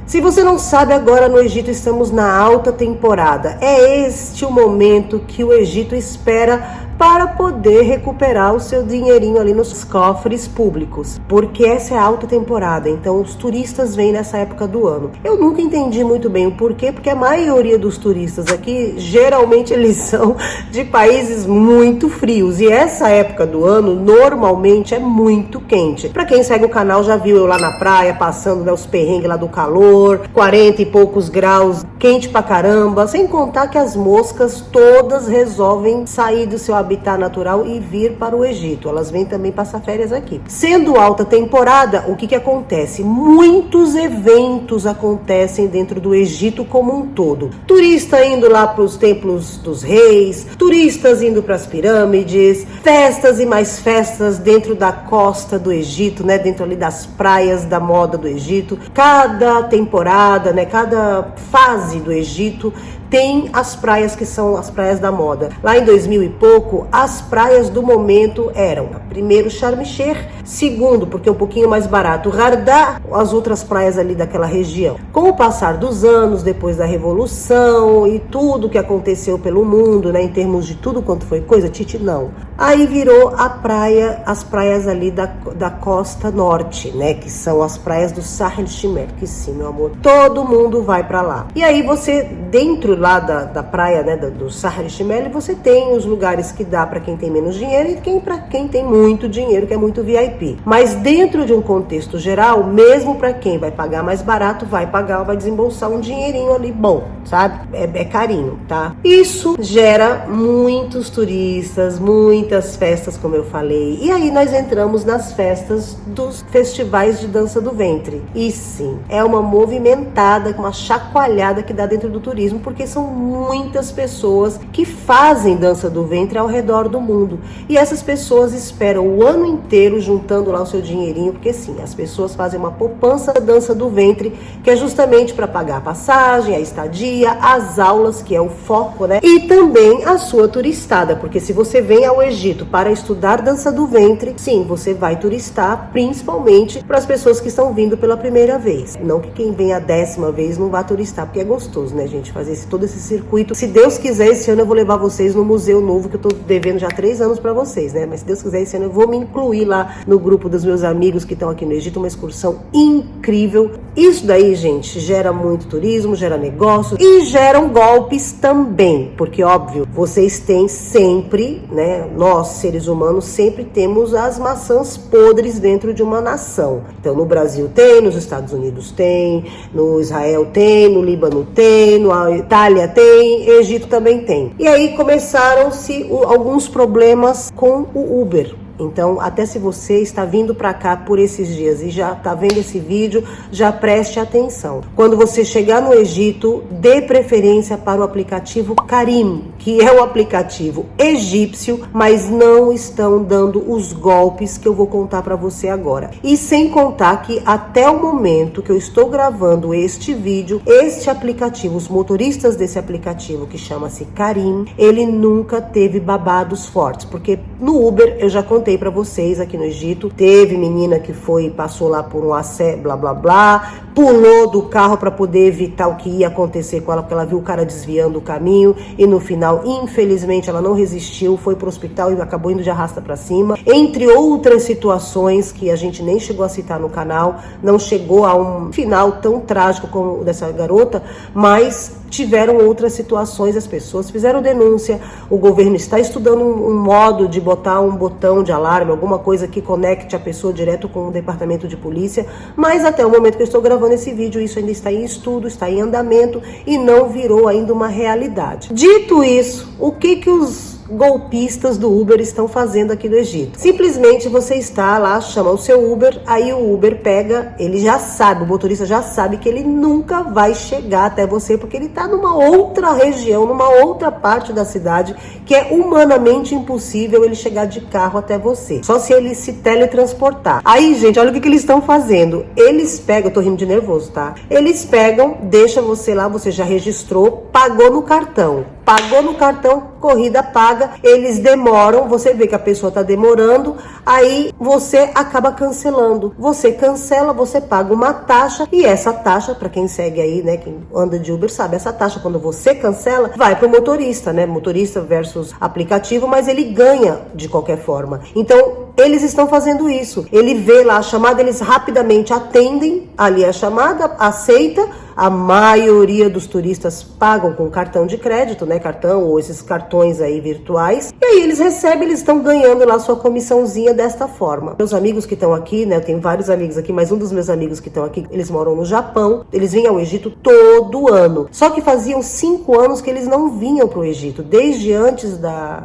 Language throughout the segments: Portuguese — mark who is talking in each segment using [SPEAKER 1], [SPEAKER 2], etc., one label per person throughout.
[SPEAKER 1] Se você não sabe, agora no Egito estamos na alta temporada. É este o momento que o Egito espera para poder recuperar o seu dinheirinho ali nos cofres públicos, porque essa é a alta temporada, então os turistas vêm nessa época do ano. Eu nunca entendi muito bem o porquê, porque a maioria dos turistas aqui, geralmente eles são de países muito frios, e essa época do ano, normalmente, é muito quente. Para quem segue o canal, já viu eu lá na praia, passando, né, os perrengues lá do calor, 40 e poucos graus, quente pra caramba, sem contar que as moscas todas resolvem sair do seu habitat natural e vir para o Egito. Elas vêm também passar férias aqui. Sendo alta temporada, o que acontece? Muitos eventos acontecem dentro do Egito como um todo. Turista indo lá para os templos dos reis, turistas indo para as pirâmides, festas e mais festas dentro da costa do Egito, né? Dentro ali das praias da moda do Egito. Cada temporada, né? Cada fase do Egito tem as praias que são as praias da moda. Lá em 2000 e pouco, as praias do momento eram, primeiro, Sharm el-Sheikh, segundo, porque é um pouquinho mais barato, Gharda, as outras praias ali daquela região. Com o passar dos anos, depois da Revolução e tudo que aconteceu pelo mundo, né, em termos de tudo quanto foi coisa, Tite, não. Aí virou as praias ali da costa norte, né, que são as praias do Sahel el-Shimer, que sim, meu amor, todo mundo vai pra lá. E aí você, dentro lá da praia, né, do Sahel el-Shimer, você tem os lugares que dá para quem tem menos dinheiro e para quem tem muito dinheiro, que é muito VIP. Mas dentro de um contexto geral, mesmo para quem vai pagar mais barato, vai desembolsar um dinheirinho ali bom, sabe? É carinho, tá? Isso gera muitos turistas, muitas festas, como eu falei. E aí nós entramos nas festas dos festivais de dança do ventre. E sim, é uma movimentada, uma chacoalhada que dá dentro do turismo, porque são muitas pessoas que fazem dança do ventre ao redor do mundo. E essas pessoas esperam o ano inteiro juntando lá o seu dinheirinho, porque sim, as pessoas fazem uma poupança da dança do ventre, que é justamente para pagar a passagem, a estadia, as aulas, que é o foco, né? E também a sua turistada, porque se você vem ao Egito para estudar dança do ventre, sim, você vai turistar, principalmente para as pessoas que estão vindo pela primeira vez. Não que quem vem a 10ª vez não vá turistar, porque é gostoso, né, gente, fazer todo esse circuito. Se Deus quiser, esse ano eu vou levar vocês no museu novo, que eu tô devendo já 3 anos para vocês, né? Mas se Deus quiser, esse ano eu vou me incluir lá no grupo dos meus amigos que estão aqui no Egito, uma excursão incrível. Isso daí, gente, gera muito turismo, gera negócio e geram golpes também, porque óbvio, vocês têm sempre, né, nós seres humanos sempre temos as maçãs podres dentro de uma nação. Então no Brasil tem, nos Estados Unidos tem, no Israel tem, no Líbano tem, na Itália tem, Egito também tem. E aí começaram-se alguns problemas com o Uber. Então, até se você está vindo para cá por esses dias e já está vendo esse vídeo, já preste atenção. Quando você chegar no Egito, dê preferência para o aplicativo Carim, que é o aplicativo egípcio, mas não estão dando os golpes que eu vou contar para você agora. E sem contar que até o momento que eu estou gravando este vídeo, este aplicativo, os motoristas desse aplicativo, que chama-se Carim, ele nunca teve babados fortes, porque no Uber eu já contei para vocês aqui no Egito, teve menina que passou lá por um assédio, blá blá blá, pulou do carro para poder evitar o que ia acontecer com ela, porque ela viu o cara desviando o caminho e no final, infelizmente, ela não resistiu, foi pro hospital e acabou indo de arrasta para cima, entre outras situações que a gente nem chegou a citar no canal, não chegou a um final tão trágico como o dessa garota, mas tiveram outras situações, as pessoas fizeram denúncia, o governo está estudando um modo de botar um botão de alarme, alguma coisa que conecte a pessoa direto com o departamento de polícia, mas até o momento que eu estou gravando esse vídeo, isso ainda está em estudo, está em andamento e não virou ainda uma realidade. Dito isso, o que os golpistas do Uber estão fazendo aqui no Egito? Simplesmente você está lá, chama o seu Uber, aí o Uber pega, ele já sabe, o motorista já sabe que ele nunca vai chegar até você, porque ele está numa outra região, numa outra parte da cidade, que é humanamente impossível ele chegar de carro até você, só se ele se teletransportar. Aí, gente, olha o que eles estão fazendo. Eles pegam, eu tô rindo de nervoso, tá? Eles pegam, deixa você lá, você já registrou, pagou no cartão. pagou no cartão, corrida paga, eles demoram, você vê que a pessoa tá demorando, aí você acaba cancelando. Você cancela, você paga uma taxa, e essa taxa, para quem segue aí, né, quem anda de Uber sabe, essa taxa quando você cancela, vai pro motorista, né, motorista versus aplicativo, mas ele ganha de qualquer forma. Então, eles estão fazendo isso. Ele vê lá a chamada, eles rapidamente atendem ali a chamada, aceita. A maioria dos turistas pagam com cartão de crédito, né? Cartão ou esses cartões aí virtuais. E aí eles recebem, eles estão ganhando lá sua comissãozinha desta forma. Meus amigos que estão aqui, né? Eu tenho vários amigos aqui, mas um dos meus amigos que estão aqui, eles moram no Japão. Eles vêm ao Egito todo ano. Só que faziam 5 anos que eles não vinham para o Egito. Desde antes da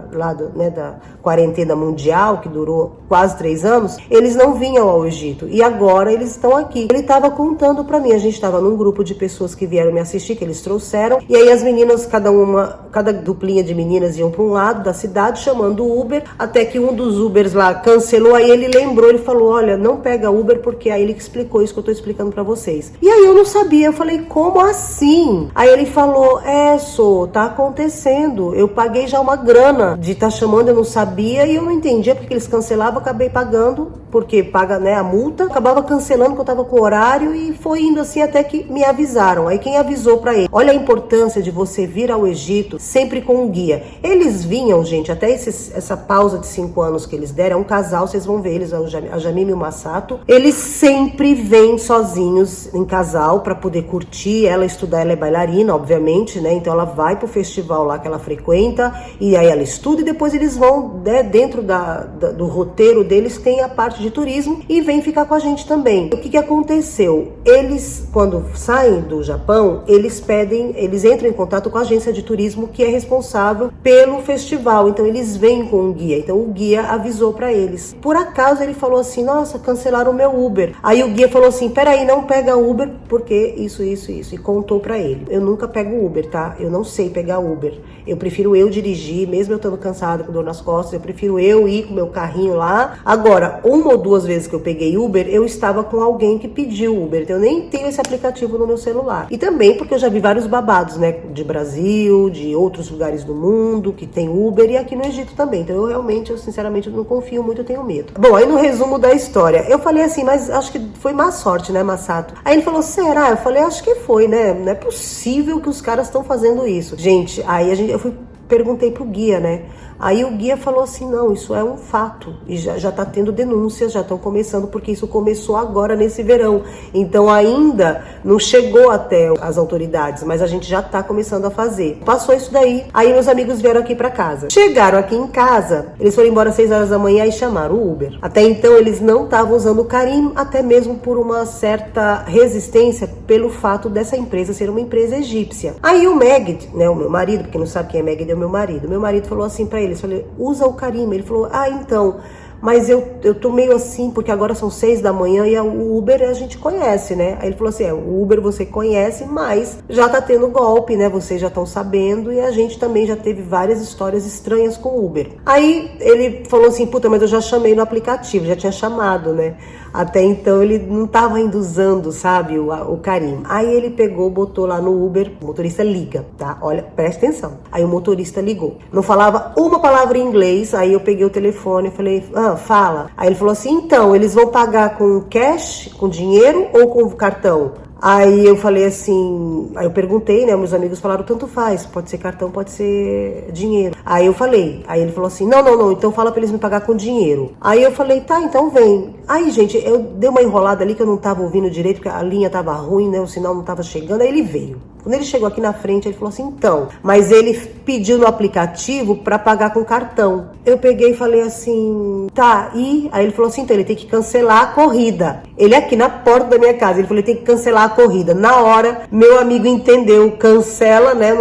[SPEAKER 1] quarentena mundial, que durou quase 3 anos, eles não vinham ao Egito. E agora eles estão aqui. Ele estava contando para mim, a gente estava num grupo de pessoas que vieram me assistir, que eles trouxeram, e aí as meninas, cada duplinha de meninas iam para um lado da cidade chamando o Uber, até que um dos Ubers lá cancelou, aí ele lembrou, ele falou, olha, não pega Uber, porque aí ele explicou isso que eu tô explicando para vocês. E aí eu não sabia, eu falei, como assim? Aí ele falou, tá acontecendo, eu paguei já uma grana de estar chamando, eu não sabia, e eu não entendia porque eles cancelavam, acabei pagando, porque paga, né, a multa, acabava cancelando que eu tava com horário, e foi indo assim até que me avisaram. Aí quem avisou para ele? Olha a importância de você vir ao Egito sempre com um guia. Eles vinham, gente, até essa pausa de 5 anos que eles deram, é um casal, vocês vão ver eles, a Jamime e o Masato, eles sempre vêm sozinhos em casal para poder curtir, ela estudar, ela é bailarina, obviamente, né, então ela vai pro festival lá que ela frequenta, e aí ela estuda, e depois eles vão, né, dentro do roteiro deles tem a parte de turismo, e vem ficar com a gente também. O que aconteceu? Eles, quando saem do Japão, eles entram em contato com a agência de turismo que é responsável pelo festival, então eles vêm com um guia, então o guia avisou para eles. Por acaso ele falou assim, nossa, cancelaram o meu Uber. Aí o guia falou assim, peraí, não pega Uber, porque isso, e contou para ele. Eu nunca pego Uber, tá? Eu não sei pegar Uber. Eu prefiro eu dirigir, mesmo eu estando cansado, com dor nas costas, eu prefiro eu ir com meu carrinho lá. Agora, 1 ou 2 vezes que eu peguei Uber, eu estava com alguém que pediu Uber, então eu nem tenho esse aplicativo no meu celular. E também porque eu já vi vários babados, né, de Brasil, de outros lugares do mundo, que tem Uber, e aqui no Egito também. Então eu sinceramente não confio muito, eu tenho medo. Bom, aí no resumo da história, eu falei assim, mas acho que foi má sorte, né, Masato? Aí ele falou, será? Eu falei, acho que foi, né? Não é possível que os caras estão fazendo isso. Gente, aí perguntei pro guia, né? Aí o guia falou assim, não, isso é um fato, e já tá tendo denúncias, já estão começando, porque isso começou agora nesse verão, então ainda não chegou até as autoridades, mas a gente já tá começando a fazer. Passou isso daí, aí meus amigos vieram aqui pra casa. Chegaram aqui em casa, eles foram embora às 6 horas da manhã e chamaram o Uber. Até então eles não estavam usando o Carim, até mesmo por uma certa resistência pelo fato dessa empresa ser uma empresa egípcia. Aí o Megid, né, o meu marido, porque não sabe quem é Megid, é o meu marido falou assim pra ele, falei, usa o Carim. Ele falou, então, mas eu tô meio assim, porque agora são 6 da manhã e o Uber a gente conhece, né? Aí ele falou assim, o Uber você conhece, mas já tá tendo golpe, né? Vocês já estão sabendo, e a gente também já teve várias histórias estranhas com o Uber. Aí ele falou assim, puta, mas eu já chamei no aplicativo, já tinha chamado, né? Até então ele não tava ainda usando, sabe, o Carim. Aí ele pegou, botou lá no Uber, o motorista liga, tá? Olha, presta atenção. Aí o motorista ligou. Não falava uma palavra em inglês, aí eu peguei o telefone e falei, fala. Aí ele falou assim, então, eles vão pagar com cash, com dinheiro ou com cartão? Aí eu falei assim, aí eu perguntei, né, meus amigos falaram, tanto faz, pode ser cartão, pode ser dinheiro. Aí eu falei, aí ele falou assim, não, então fala pra eles me pagar com dinheiro. Aí eu falei, tá, então vem. Aí, gente, eu dei uma enrolada ali que eu não tava ouvindo direito, porque a linha tava ruim, né, o sinal não tava chegando, aí ele veio. Quando ele chegou aqui na frente, ele falou assim, então, mas ele pediu no aplicativo para pagar com cartão. Eu peguei e falei assim, tá, e? Aí ele falou assim, então ele tem que cancelar a corrida. Ele aqui na porta da minha casa, ele falou, ele tem que cancelar a corrida. Na hora, meu amigo entendeu, cancela, né,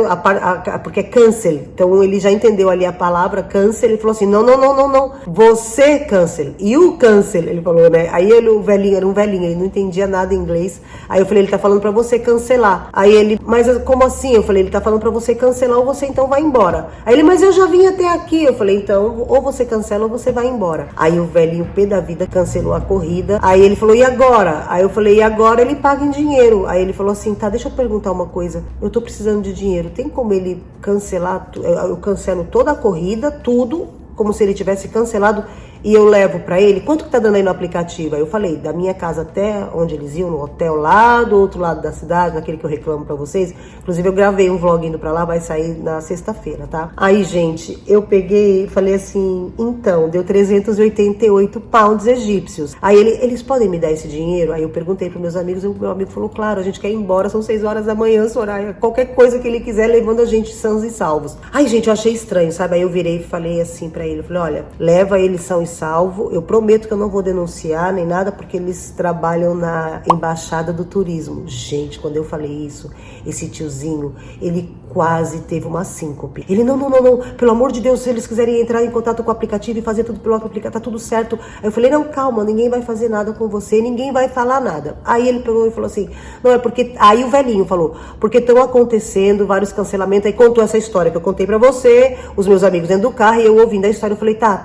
[SPEAKER 1] porque é cancel. Então ele já entendeu ali a palavra cancel, ele falou assim, não, você cancel. E o cancel, ele falou, né, aí ele, o velhinho, era um velhinho, ele não entendia nada em inglês. Aí eu falei, ele tá falando para você cancelar. Aí ele, mas como assim? Eu falei, ele tá falando pra você cancelar ou você então vai embora. Aí ele, mas eu já vim até aqui. Eu falei, então, ou você cancela ou você vai embora. Aí o velhinho pé da vida cancelou a corrida. Aí ele falou, e agora? Aí eu falei, e agora ele paga em dinheiro. Aí ele falou assim, tá, deixa eu perguntar uma coisa. Eu tô precisando de dinheiro. Tem como ele cancelar? Eu cancelo toda a corrida, tudo, como se ele tivesse cancelado, e eu levo pra ele. Quanto que tá dando aí no aplicativo? Aí eu falei, da minha casa até onde eles iam, no hotel lá do outro lado da cidade, naquele que eu reclamo pra vocês. Inclusive eu gravei um vlog indo pra lá, vai sair na sexta-feira, tá? Aí, gente, eu peguei e falei assim, então, deu 388 pounds egípcios. Aí eles podem me dar esse dinheiro? Aí eu perguntei pros meus amigos, e o meu amigo falou, claro, a gente quer ir embora, são 6 horas da manhã, Soraya, qualquer coisa que ele quiser, levando a gente sãos e salvos. Aí, gente, eu achei estranho, sabe? Aí eu virei e falei assim pra ele, eu falei, olha, leva eles são e salvo, eu prometo que eu não vou denunciar nem nada, porque eles trabalham na embaixada do turismo. Gente, quando eu falei isso, esse tiozinho, ele quase teve uma síncope. Ele, não, pelo amor de Deus, se eles quiserem entrar em contato com o aplicativo e fazer tudo pelo aplicativo, tá tudo certo. Aí eu falei, não, calma, ninguém vai fazer nada com você, ninguém vai falar nada. Aí ele pegou e falou assim, não, é porque, aí o velhinho falou, porque estão acontecendo vários cancelamentos, aí contou essa história que eu contei pra você, os meus amigos dentro do carro, e eu ouvindo a história, eu falei, tá.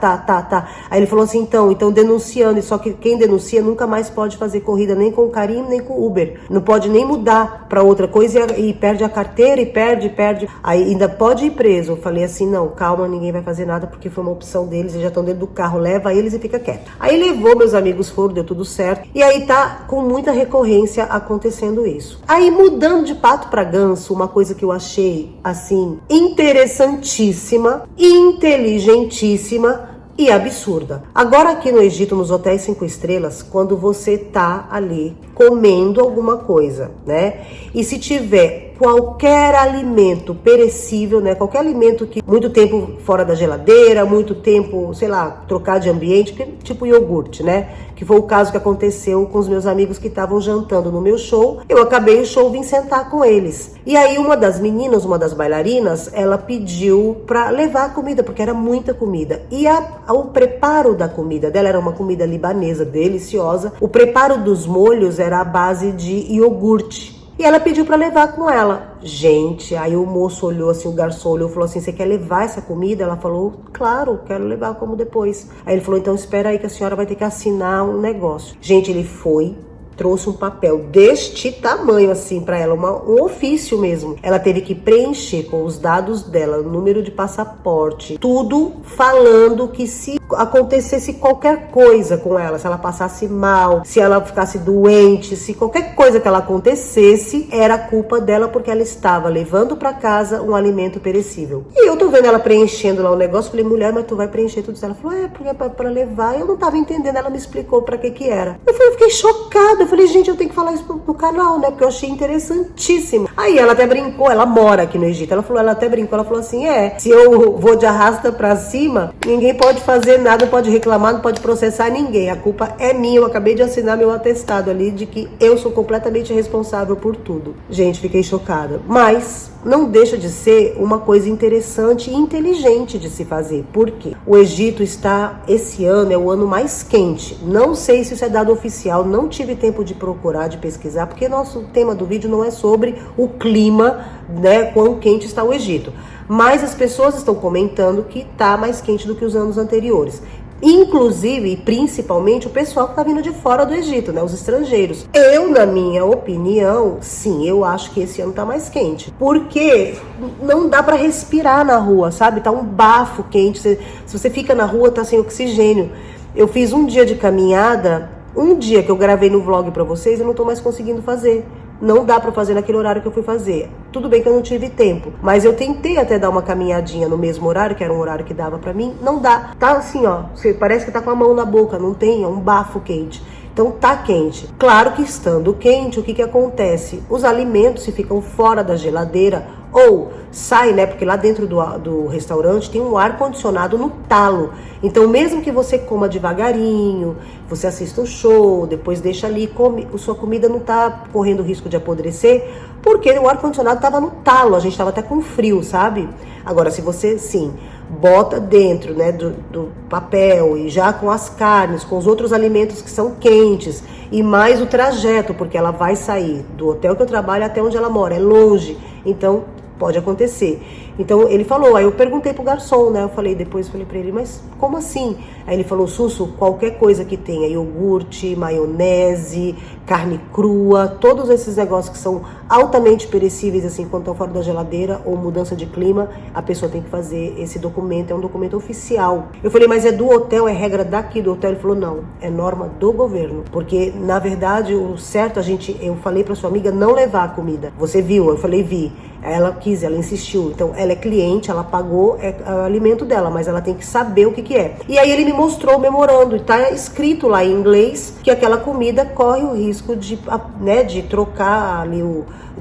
[SPEAKER 1] Aí ele falou assim, então denunciando, só que quem denuncia nunca mais pode fazer corrida nem com o Carim, nem com o Uber. Não pode nem mudar pra outra coisa e perde a carteira e perde. Aí ainda pode ir preso. Eu falei assim, não, calma, ninguém vai fazer nada porque foi uma opção deles, eles já estão dentro do carro, leva eles e fica quieto. Aí levou, meus amigos foram, deu tudo certo. E aí tá com muita recorrência acontecendo isso. Aí mudando de pato pra ganso, uma coisa que eu achei, assim, interessantíssima, inteligentíssima e absurda. Agora aqui no Egito, nos hotéis 5 estrelas, quando você tá ali comendo alguma coisa, né? E se tiver qualquer alimento perecível, né? Qualquer alimento que muito tempo fora da geladeira, muito tempo, sei lá, trocar de ambiente, tipo iogurte, né? Que foi o caso que aconteceu com os meus amigos que estavam jantando no meu show. Eu acabei o show, vim sentar com eles. E aí uma das meninas, uma das bailarinas, ela pediu pra levar a comida, porque era muita comida. E o preparo da comida dela era uma comida libanesa, deliciosa. O preparo dos molhos era a base de iogurte. E ela pediu pra levar com ela. Gente, aí o moço olhou assim, o garçom olhou e falou assim, você quer levar essa comida? Ela falou, claro, quero levar, como depois. Aí ele falou, então espera aí que a senhora vai ter que assinar um negócio. Gente, ele foi, trouxe um papel deste tamanho assim pra ela, um ofício mesmo. Ela teve que preencher com os dados dela, o número de passaporte, tudo falando que se acontecesse qualquer coisa com ela, se ela passasse mal, se ela ficasse doente, se qualquer coisa que ela acontecesse, era culpa dela porque ela estava levando pra casa um alimento perecível. E eu tô vendo ela preenchendo lá o negócio, falei, mulher, mas tu vai preencher tudo isso? Ela falou, porque é pra levar. Eu não tava entendendo, ela me explicou pra que era. Eu fiquei chocada, eu falei, gente, eu tenho que falar isso no canal, né, porque eu achei interessantíssimo. Aí ela até brincou, ela mora aqui no Egito, ela até brincou, ela falou assim, se eu vou de arrasta pra cima, ninguém pode fazer nada, não pode reclamar, não pode processar ninguém, a culpa é minha, eu acabei de assinar meu atestado ali de que eu sou completamente responsável por tudo. Gente, fiquei chocada, mas não deixa de ser uma coisa interessante e inteligente de se fazer. Por quê? O Egito está, esse ano é o ano mais quente, não sei se isso é dado oficial, não tive tempo de procurar, de pesquisar, porque nosso tema do vídeo não é sobre o clima, né, quão quente está o Egito. Mas as pessoas estão comentando que está mais quente do que os anos anteriores. Inclusive, e principalmente, o pessoal que está vindo de fora do Egito, né? Os estrangeiros. Eu, na minha opinião, sim, eu acho que esse ano tá mais quente. Porque não dá para respirar na rua, sabe? Tá um bafo quente. Se você fica na rua, tá sem oxigênio. Eu fiz um dia de caminhada, um dia que eu gravei no vlog para vocês, eu não tô mais conseguindo fazer. Não dá pra fazer naquele horário que eu fui fazer. Tudo bem que eu não tive tempo, mas eu tentei até dar uma caminhadinha no mesmo horário, que era um horário que dava pra mim. Não dá. Tá assim, ó, você parece que tá com a mão na boca, não tem, é um bafo quente. Então tá quente. Claro que estando quente, o que acontece? Os alimentos, se ficam fora da geladeira ou sai, né? Porque lá dentro do restaurante tem um ar-condicionado no talo. Então mesmo que você coma devagarinho, você assista um show, depois deixa ali, come, a sua comida não tá correndo risco de apodrecer, porque o ar-condicionado tava no talo, a gente tava até com frio, sabe? Agora, se você, sim, bota dentro, né, do papel e já com as carnes, com os outros alimentos que são quentes e mais o trajeto, porque ela vai sair do hotel que eu trabalho até onde ela mora, é longe, então pode acontecer. Então ele falou, aí eu perguntei pro garçom, né, depois falei pra ele, mas como assim? Aí ele falou, Susso, qualquer coisa que tenha iogurte, maionese, carne crua, todos esses negócios que são altamente perecíveis, assim, quando estão fora da geladeira ou mudança de clima, a pessoa tem que fazer esse documento, é um documento oficial. Eu falei, mas é do hotel, é regra daqui do hotel? Ele falou, não, é norma do governo, porque na verdade o certo, eu falei pra sua amiga não levar a comida, você viu? Eu falei, vi. Ela quis, ela insistiu, então ela é cliente, ela pagou, é o alimento dela, mas ela tem que saber o que é. E aí ele me mostrou o memorando, e tá escrito lá em inglês que aquela comida corre o risco de, né, de trocar ali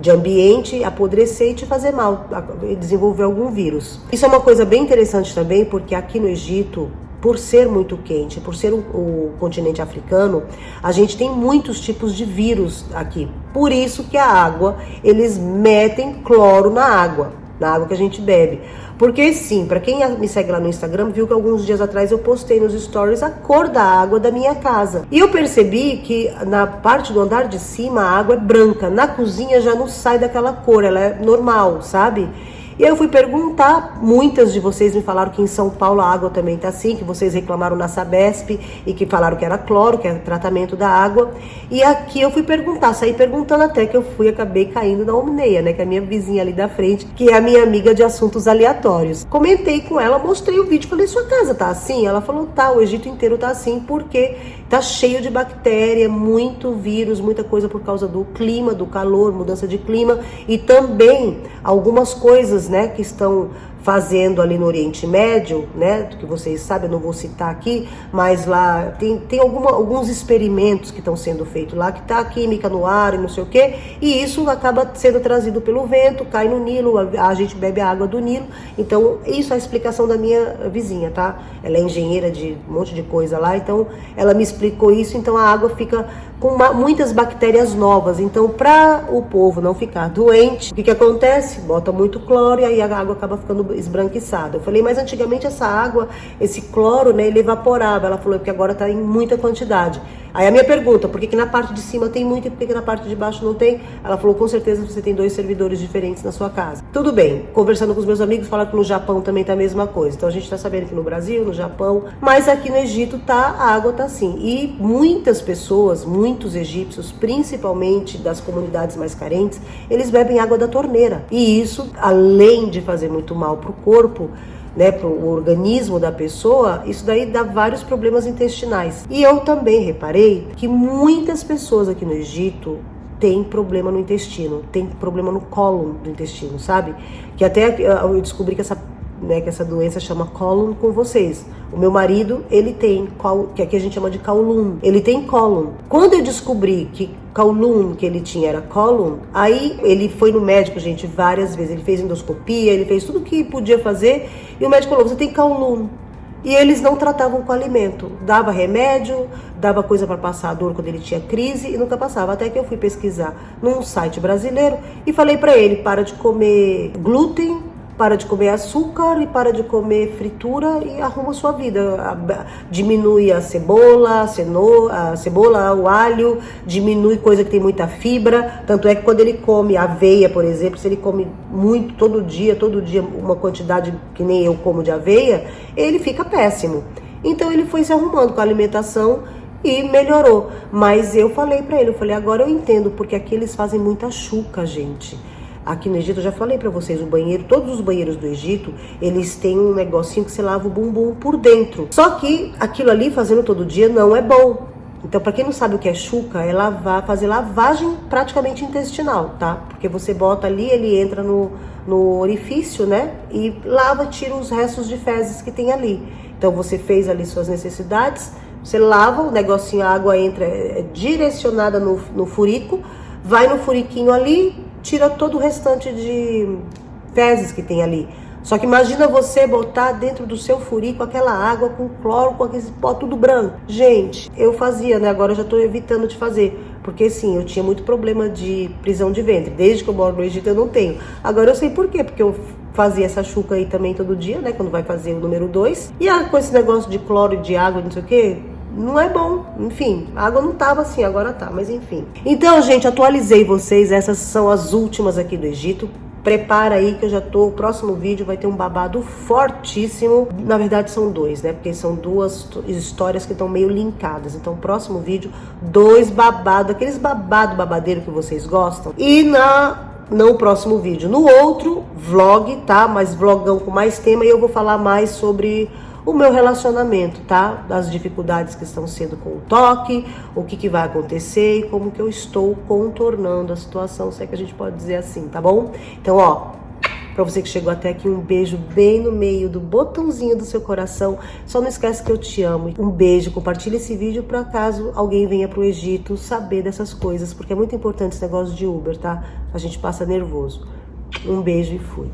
[SPEAKER 1] de ambiente, apodrecer e te fazer mal, desenvolver algum vírus. Isso é uma coisa bem interessante também, porque aqui no Egito, por ser muito quente, por ser o continente africano, a gente tem muitos tipos de vírus aqui. Por isso que a água, eles metem cloro na água que a gente bebe. Porque sim, para quem me segue lá no Instagram, viu que alguns dias atrás eu postei nos stories a cor da água da minha casa. E eu percebi que na parte do andar de cima a água é branca, na cozinha já não sai daquela cor, ela é normal, sabe? E aí eu fui perguntar, muitas de vocês me falaram que em São Paulo a água também tá assim, que vocês reclamaram na Sabesp e que falaram que era cloro, que era tratamento da água. E aqui eu fui perguntar, saí perguntando até que acabei caindo na Omneia, né, que é a minha vizinha ali da frente, que é a minha amiga de assuntos aleatórios. Comentei com ela, mostrei o vídeo, falei, sua casa tá assim? Ela falou, tá, o Egito inteiro tá assim, porque tá cheio de bactéria, muito vírus, muita coisa por causa do clima, do calor, mudança de clima e também algumas coisas, né, que estão fazendo ali no Oriente Médio, né, que vocês sabem, eu não vou citar aqui, mas lá tem alguns experimentos que estão sendo feitos lá, que tá a química no ar e não sei o quê, e isso acaba sendo trazido pelo vento, cai no Nilo, a gente bebe a água do Nilo. Então isso é a explicação da minha vizinha, tá? Ela é engenheira de um monte de coisa lá, então ela me explicou isso, então a água fica com muitas bactérias novas. Então, para o povo não ficar doente, o que acontece? Bota muito cloro e aí a água acaba ficando esbranquiçada. Eu falei, mas antigamente essa água, esse cloro, né, ele evaporava. Ela falou que agora está em muita quantidade. Aí a minha pergunta, por que na parte de cima tem muito e por que na parte de baixo não tem? Ela falou, com certeza você tem 2 servidores diferentes na sua casa. Tudo bem, conversando com os meus amigos, falaram que no Japão também tá a mesma coisa. Então a gente tá sabendo que no Brasil, no Japão, mas aqui no Egito a água tá assim. E muitas pessoas, muitos egípcios, principalmente das comunidades mais carentes, eles bebem água da torneira. E isso, além de fazer muito mal pro corpo, né, para o organismo da pessoa, isso daí dá vários problemas intestinais. E eu também reparei que muitas pessoas aqui no Egito têm problema no intestino, tem problema no cólon do intestino, sabe? Que até eu descobri que essa doença chama cólon com vocês. O meu marido, ele tem, que aqui a gente chama de Kowloon, ele tem cólon. Quando eu descobri que Kowloon que ele tinha era cólon, aí ele foi no médico, gente, várias vezes. Ele fez endoscopia, ele fez tudo que podia fazer e o médico falou, você tem Kowloon. E eles não tratavam com alimento, dava remédio, dava coisa para passar a dor quando ele tinha crise e nunca passava. Até que eu fui pesquisar num site brasileiro e falei para ele, para de comer glúten, para de comer açúcar e para de comer fritura e arruma a sua vida. Diminui a cebola, o alho, diminui coisa que tem muita fibra. Tanto é que quando ele come aveia, por exemplo, se ele come muito, todo dia, uma quantidade que nem eu como de aveia, ele fica péssimo. Então ele foi se arrumando com a alimentação e melhorou. Mas eu falei pra ele, agora eu entendo, porque aqui eles fazem muita chuca, gente. Aqui no Egito, eu já falei pra vocês, todos os banheiros do Egito, eles têm um negocinho que você lava o bumbum por dentro. Só que aquilo ali, fazendo todo dia, não é bom. Então, pra quem não sabe o que é chuca, é fazer lavagem praticamente intestinal, tá? Porque você bota ali, ele entra no orifício, né? E lava, tira os restos de fezes que tem ali. Então, você fez ali suas necessidades, você lava, o negocinho, a água entra, é direcionada no furico, vai no furiquinho ali, tira todo o restante de fezes que tem ali. Só que imagina você botar dentro do seu furico aquela água com cloro, com aquele pó tudo branco. Gente, eu fazia, né? Agora eu já tô evitando de fazer. Porque sim, eu tinha muito problema de prisão de ventre. Desde que eu moro no Egito eu não tenho. Agora eu sei por quê. Porque eu fazia essa chuca aí também todo dia, né? Quando vai fazer o número 2. E com esse negócio de cloro e de água, não sei o quê, não é bom. Enfim, a água não tava assim, agora tá. Mas enfim. Então, gente, atualizei vocês. Essas são as últimas aqui do Egito. Prepara aí que eu já tô, o próximo vídeo vai ter um babado fortíssimo. Na verdade são 2, né? Porque são 2 histórias que estão meio linkadas. Então, próximo vídeo, 2 babados, aqueles babadeiro que vocês gostam. E no próximo vídeo, no outro vlog, tá? Mas vlogão com mais tema, e eu vou falar mais sobre o meu relacionamento, tá? Das dificuldades que estão sendo com o toque, o que vai acontecer e como que eu estou contornando a situação, se é que a gente pode dizer assim, tá bom? Então, ó, pra você que chegou até aqui, um beijo bem no meio do botãozinho do seu coração. Só não esquece que eu te amo. Um beijo, compartilha esse vídeo pra caso alguém venha pro Egito saber dessas coisas, porque é muito importante esse negócio de Uber, tá? A gente passa nervoso. Um beijo e fui.